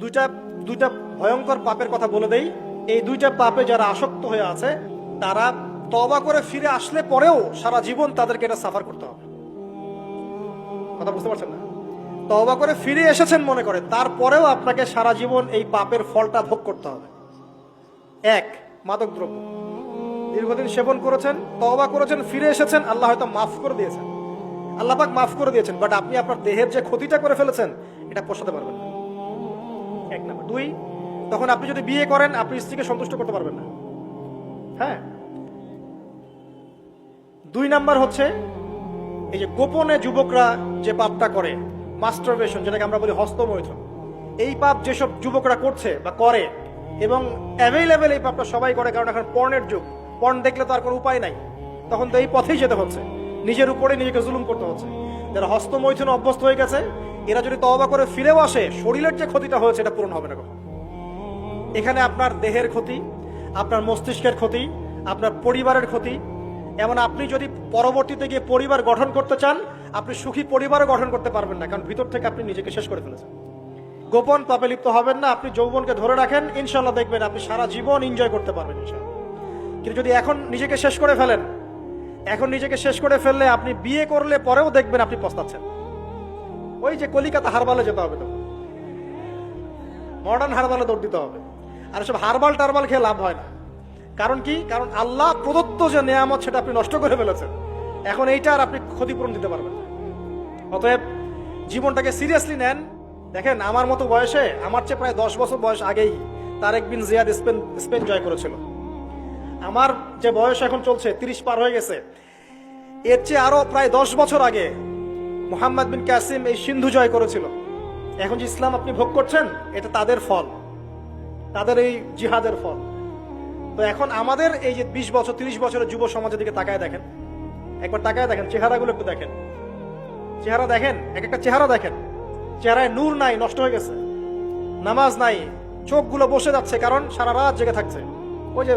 দুইটা দুইটা ভয়ঙ্কর পাপের কথা বলে দেই। এই দুইটা পাপে যারা আসক্ত হয়ে আছে তারা তওবা করে ফিরে আসলে পরেও সারা জীবন তাদেরকে এটা সাফার করতে হবে। কথা বুঝতে পারছেন না? তওবা করে ফিরে এসেছেন মনে করে, তারপরেও আপনাকে সারা জীবন এই পাপের ফলটা ভোগ করতে হবে। এক, মাদক দ্রব্য দীর্ঘদিন সেবন করেছেন, তওবা করেছেন, ফিরে এসেছেন, আল্লাহ হয়তো মাফ করে দিয়েছেন, আল্লাহ পাক মাফ করে দিয়েছেন, বাট আপনি আপনার দেহের যে ক্ষতিটা করে ফেলেছেন এটা পোষাতে পারবেন না। এক নাম্বার। দুই, তখন আপনি যদি বিয়ে করেন আপনি স্ত্রীকে সন্তুষ্ট করতে পারবেন না। হ্যাঁ। দুই নাম্বার হচ্ছে এই যে গোপনে যুবকরা যে পাপটা করে, মাস্টারবেশন, যেটাকে আমরা বলি হস্তমৈথুন, এই পাপ যেসব যুবকরা করছে বা করে, এবং অ্যাভেলেবেল এই পাপটা সবাই করে, কারণ এখন পর্নের যুগ, পর্ন দেখলে তো আর কোনো উপায় নাই, তখন তো এই পথেই যেতে হচ্ছে, নিজের উপরে নিজেকে জুলুম করতে হচ্ছে। যারা হস্তমৈথুন অভ্যস্ত হয়ে গেছে এরা যদি তওবা করে ফিরেও আসে, শরীরের যে ক্ষতিটা হয়েছে এটা পূরণ হবে না কখন। এখানে আপনার দেহের ক্ষতি, আপনার মস্তিষ্কের ক্ষতি, আপনার পরিবারের ক্ষতি। এমন আপনি যদি পরবর্তীতে গিয়ে পরিবার গঠন করতে চান, আপনি সুখী পরিবারও গঠন করতে পারবেন না, কারণ ভিতর থেকে আপনি নিজেকে শেষ করে ফেলেছেন। গোপন পাপে লিপ্ত হবেন না। আপনি যৌবনকে ধরে রাখেন, ইনশাল্লাহ দেখবেন আপনি সারা জীবন এনজয় করতে পারবেন ইনশাল্লাহ। কিন্তু যদি এখন নিজেকে শেষ করে ফেলেন, এখন নিজেকে শেষ করে ফেললে আপনি বিয়ে করলে পরেও দেখবেন আপনি পস্তাচ্ছেন। ওই যে কলিকাতা হারবালে যেতে হবে, তো মডার্ন হারবালে দৌড় দিতে হবে। আর সব হারবাল টারবাল খেয়ে লাভ হয় না। কারণ কি? কারণ আল্লাহ প্রদত্ত যে নেয়ামত সেটা আপনি নষ্ট করে ফেলেছেন, এখন এইটা আর আপনি ক্ষতিপূরণ দিতে পারবেন না। অতএব জীবনটাকে সিরিয়াসলি নেন। দেখেন, আমার মতো বয়সে, আমার চেয়ে প্রায় 10 বছর বয়স আগেই তারেক বিন জিয়াদ স্পেন জয় করেছিল। আমার যে বয়স এখন চলছে 30 পার হয়ে গেছে, এর চেয়ে আরো প্রায় 10 বছর আগে মোহাম্মদ বিন কাসিম এই সিন্ধু জয় করেছিল। এখন যে ইসলাম আপনি ভোগ করছেন এটা তাদের ফল, তাদের এই জিহাদের ফল। তো এখন আমাদের এই যে 20 বছর 30 বছরের যুব সমাজের দিকে তাকায় দেখেন, একবার তাকায় দেখেন, চেহারাগুলো একটু দেখেন, চেহারা দেখেন, এক একটা চেহারা দেখেন, চেহারায় নূর নাই, নষ্ট হয়ে গেছে, নামাজ নাই, চোখগুলো বসে যাচ্ছে, কারণ সারা রাত জেগে থাকছে। ওই যে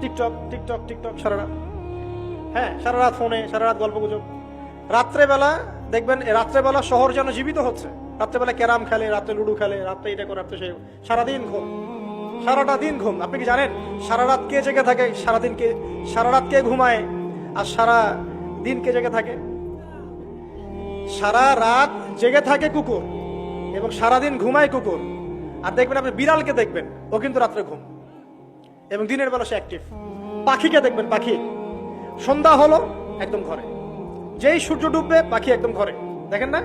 টিকটক টিকটক টিকটক সারা রাত, হ্যাঁ সারা রাত ফোনে, সারা রাত গল্প গুজব। রাত্রেবেলা দেখবেন, রাত্রেবেলা শহর যেন জীবিত হচ্ছে। রাত্রেবেলা ক্যারাম খেলে, রাত্রে লুডু খেলে, রাত্রে এটা করে, রাত্রে সেই, সারাদিন ঘুম, সারাটা দিন ঘুম। আপনি কি জানেন সারা রাত কে জেগে থাকে, সারাদিন কে, সারা রাত কে ঘুমায়, আর সারা দিন কে জেগে থাকে? সারা রাত জেগে থাকে কুকুর এবং সারাদিন ঘুমায় কুকুর। আর দেখবেন আপনি বিড়ালকে দেখবেন, ও কিন্তু রাত্রে ঘুম এবং দিনের বেলা সে অ্যাক্টিভ। পাখিকে দেখবেন, পাখি সন্ধ্যা হলো একদম ঘরে, যেই সূর্য ডুববে পাখি একদম ঘরে, দেখেন না?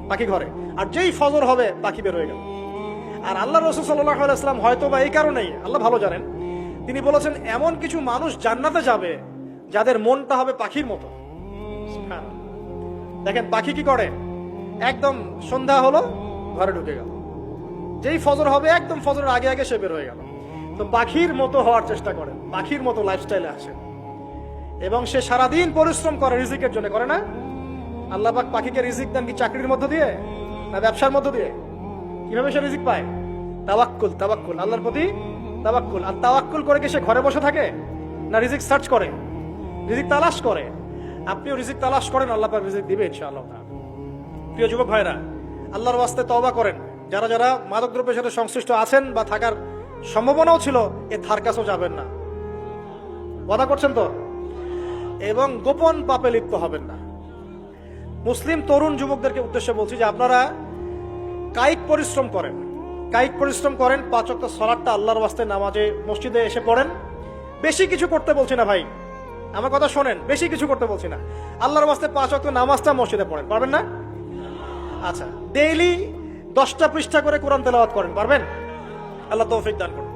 পাখি ঘরে। আর যেই ফজর হবে পাখি বের হয়ে গেল। আর আল্লাহ রাসূল সাল্লাল্লাহু আলাইহি ওয়াসাল্লাম হয়তো বা এই কারণেই, আল্লাহ ভালো জানেন, তিনি বলেছেন এমন কিছু মানুষ জান্নাতে যাবে যাদের মনটা হবে পাখির মতো। দেখেন পাখি কি করে, একদম সন্ধ্যা হলো ঘরে ঢুকে গেল, যেই ফজর হবে একদম ফজরের আগে আগে সে বের হয়ে গেল। তো পাখির মতো হওয়ার চেষ্টা করেন, পাখির মতো লাইফস্টাইলে আসেন, এবং সে সারাদিন পরিশ্রম করে রিজিকের জন্য, করে না? আল্লাহ পাক পাখিকে রিজিক দেন কি চাকরির মধ্য দিয়ে না ব্যবসার মধ্য দিয়ে? কিভাবে সে রিজিক পায়? তাওয়াক্কুল, তাওয়াক্কুল, আল্লাহর প্রতি তাওয়াক্কুল। আর তাওয়াক্কুল করে কি সে ঘরে বসে থাকে, না রিজিক সার্চ করে, রিজিক তালাশ করে? আপনিও রিজিক তালাশ করেন, আল্লাহ পাক রিজিক দিবে ইনশাআল্লাহ। প্রিয় যুবক ভাইরা, আল্লাহর ওয়াস্তে তওবা করেন। যারা যারা মাদকদ্রব্যের সাথে সংশ্লিষ্ট আছেন বা থাকার সম্ভাবনাও ছিল, এ ধার কাছেও যাবেন না, ওয়াদা করছেন তো? এবং গোপন পাপে লিপ্ত হবেন না। মুসলিম তরুণ যুবকদেরকে উদ্দেশ্যে বলছি যে আপনারা কায়িক পরিশ্রম করেন, কায়িক পরিশ্রম করেন, 5 ওয়াক্ত সালাতটা আল্লাহর ওয়াস্তে নামাজে মসজিদে এসে পড়েন। বেশি কিছু করতে বলছি না ভাই, আমার কথা শোনেন, বেশি কিছু করতে বলছি না। আল্লাহর ওয়াস্তে 5 ওয়াক্ত নামাজটা মসজিদে পড়েন, পারবেন না? আচ্ছা, ডেইলি 10টা পৃষ্ঠা করে কোরআন তেলাওয়াত করেন, পারবেন? আল্লাহ তৌফিক দান করুন।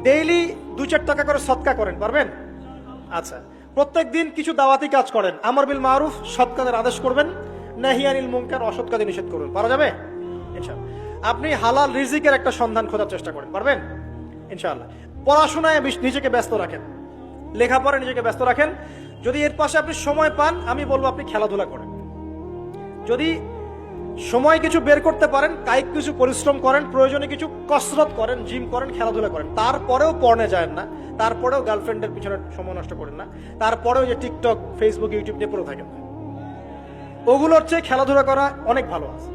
ডেইলি 2-4 টাকা করে সদকা করেন, পারবেন? আচ্ছা, প্রত্যেক দিন কিছু দাওয়াতি কাজ করেন, আমর বিল মারুফ, সৎ কাজের আদেশ করবেন, নাহি আনিল মুনকার, অসৎ কাজে নিষেধ করবেন। পারা যাবে ইনশাআল্লাহ। আপনি হালাল রিজিকের একটা সন্ধান খোঁজার চেষ্টা করেন, পারবেন ইনশাআল্লাহ। পড়াশোনায় নিজেকে ব্যস্ত রাখেন, লেখাপড়ায় নিজেকে ব্যস্ত রাখেন। যদি এর পাশে আপনি সময় পান, আমি বলবো আপনি খেলাধুলা করেন। যদি সময় কিছু বের করতে পারেন, কায়িক কিছু পরিশ্রম করেন, প্রয়োজনে কিছু কসরত করেন, জিম করেন, খেলাধুলা করেন। তারপরেও পড়নে যায় না, তারপরেও গার্লফ্রেন্ডের পিছনে সময় নষ্ট করেন না, তারপরেও যে টিকটক, ফেসবুক, ইউটিউব নিয়ে পড়ে থাকেন না। ওগুলোর চেয়ে খেলাধুলা করা অনেক ভালো আছে।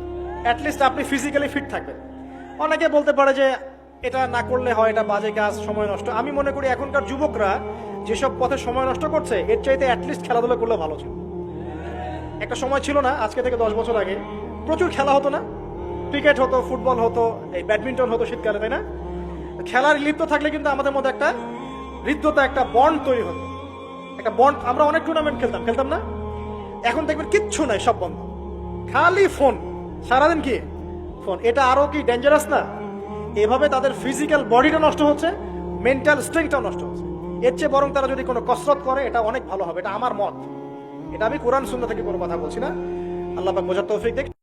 অ্যাটলিস্ট আপনি ফিজিক্যালি ফিট থাকবেন। অনেকে বলতে পারে যে এটা না করলে হয়, এটা বাজে কাজ, সময় নষ্ট। আমি মনে করি এখনকার যুবকরা যেসব পথে সময় নষ্ট করছে এর চাইতে অ্যাটলিস্ট খেলাধুলা করলে ভালো ছিল। একটা সময় ছিল না, আজকে থেকে 10 বছর আগে প্রচুর খেলা হতো না? ক্রিকেট হতো, ফুটবল হতো, এই ব্যাডমিন্টন হতো শীতকালে, তাই না? খেলার লিপ্ত থাকলে কিন্তু আমাদের মধ্যে একটা হৃদ্যতা, একটা বন্ড তৈরি হতো, একটা বন্ড। আমরা অনেক টুর্নামেন্ট খেলতাম না? এখন দেখবেন কিচ্ছু নাই, সব বন্ধ, খালি ফোন, সারাদিন কি ফোন। এটা আরো কি ডেঞ্জারাস না? এভাবে তাদের ফিজিক্যাল বডিটা নষ্ট হচ্ছে, মেন্টাল স্ট্রেংথটাও নষ্ট হচ্ছে। এর চেয়ে বরং তারা যদি কোনো কসরত করে এটা অনেক ভালো হবে, এটা আমার মত। এটা আমি কোরআন সুন্নাহ থেকে কোনো কথা বলছি না। আল্লাহ পাক বোঝার তৌফিক দেখ।